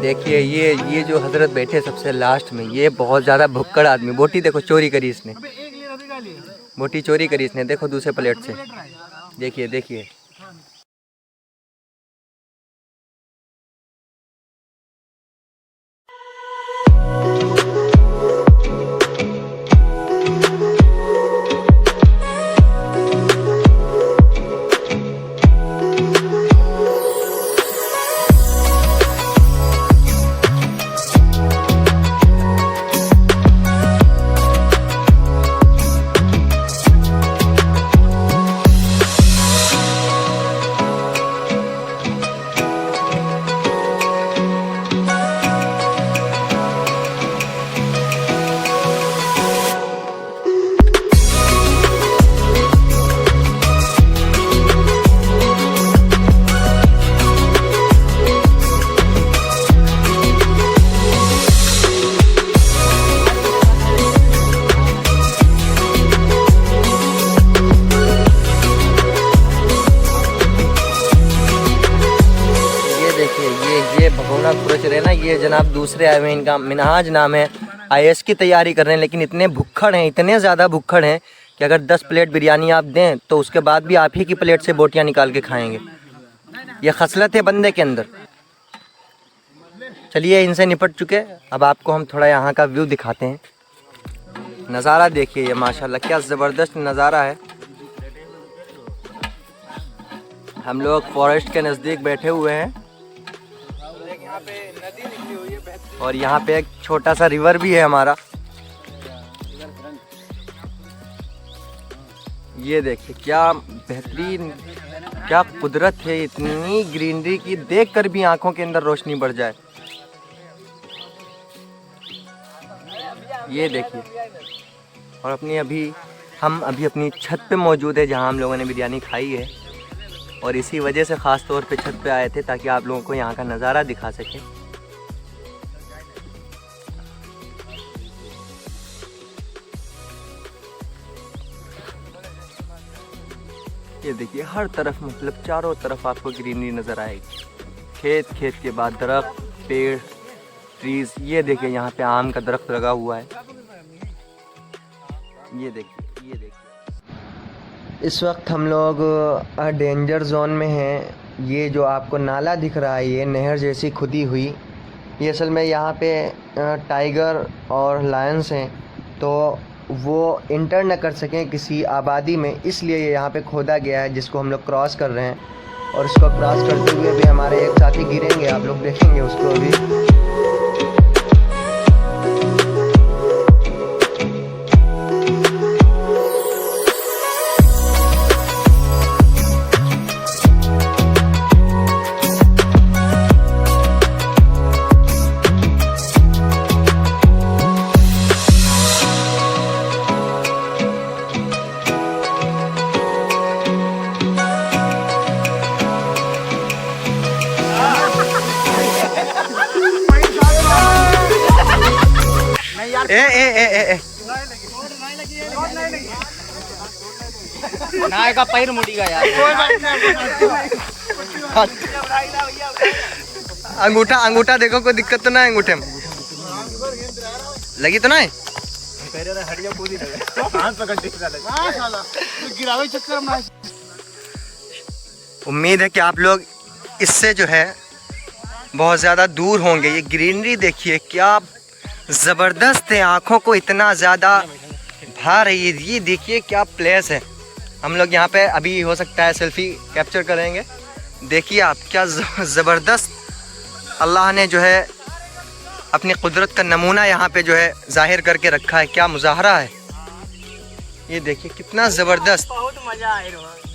देखिए ये जो हजरत बैठे सबसे लास्ट में, ये बहुत ज़्यादा भुक्कड़ आदमी। बोटी देखो चोरी करी इसने, बोटी चोरी करी इसने, देखो दूसरे प्लेट से। देखिए देखिए ये भगोना खुरच रहे ना, ये जनाब दूसरे आए हुए, इनका मिनहाज नाम है। आईएएस की तैयारी कर रहे हैं, लेकिन इतने भुक्खड़ हैं, इतने ज़्यादा भुक्खड़ हैं कि अगर 10 प्लेट बिरयानी आप दें तो उसके बाद भी आप ही की प्लेट से बोटियां निकाल के खाएंगे। ये खसलत है बंदे के अंदर। चलिए इनसे निपट चुके, अब आपको हम थोड़ा यहाँ का व्यू दिखाते हैं। नज़ारा देखिए, ये माशाल्लाह क्या ज़बरदस्त नज़ारा है। हम लोग फॉरेस्ट के नज़दीक बैठे हुए हैं और यहाँ पे एक छोटा सा रिवर भी है हमारा। ये देखिए क्या बेहतरीन, क्या कुदरत है, इतनी ग्रीनरी की देखकर भी आंखों के अंदर रोशनी बढ़ जाए। ये देखिए, और हम अभी अपनी छत पे मौजूद है जहाँ हम लोगों ने बिरयानी खाई है, और इसी वजह से ख़ास तौर पे छत पे आए थे ताकि आप लोगों को यहाँ का नज़ारा दिखा सकें। ये देखिए हर तरफ, मतलब चारों तरफ आपको ग्रीनरी नज़र आएगी। खेत, खेत के बाद दरख्त, पेड़, ट्रीज़। ये देखिए यहाँ पे आम का दरख्त लगा हुआ है। ये देखिए, ये देखिए। इस वक्त हम लोग डेंजर जोन में हैं। ये जो आपको नाला दिख रहा है, ये नहर जैसी खुदी हुई, ये असल में यहाँ पे टाइगर और लायंस हैं, तो वो इंटर न कर सकें किसी आबादी में, इसलिए ये यहाँ पे खोदा गया है, जिसको हम लोग क्रॉस कर रहे हैं। और इसको क्रॉस करते हुए भी हमारे एक साथी गिरेंगे, आप लोग देखेंगे उसको अभी। ना का पैर मुड़ीगा यार। अंगूठा अंगूठा देखो, कोई दिक्कत तो ना है अंगूठे में? लगी तो ना है? उम्मीद है कि आप लोग इससे जो है बहुत ज़्यादा दूर होंगे। ये ग्रीनरी देखिए क्या ज़बरदस्त है, आँखों को इतना ज़्यादा भा रही है। ये देखिए क्या प्लेस है। हम लोग यहाँ पे अभी हो सकता है सेल्फी कैप्चर करेंगे। देखिए आप क्या ज़बरदस्त अल्लाह ने जो है अपनी कुदरत का नमूना यहाँ पे जो है ज़ाहिर करके रखा है। क्या मुज़ाहरा है, ये देखिए कितना ज़बरदस्त। बहुत मज़ा आया।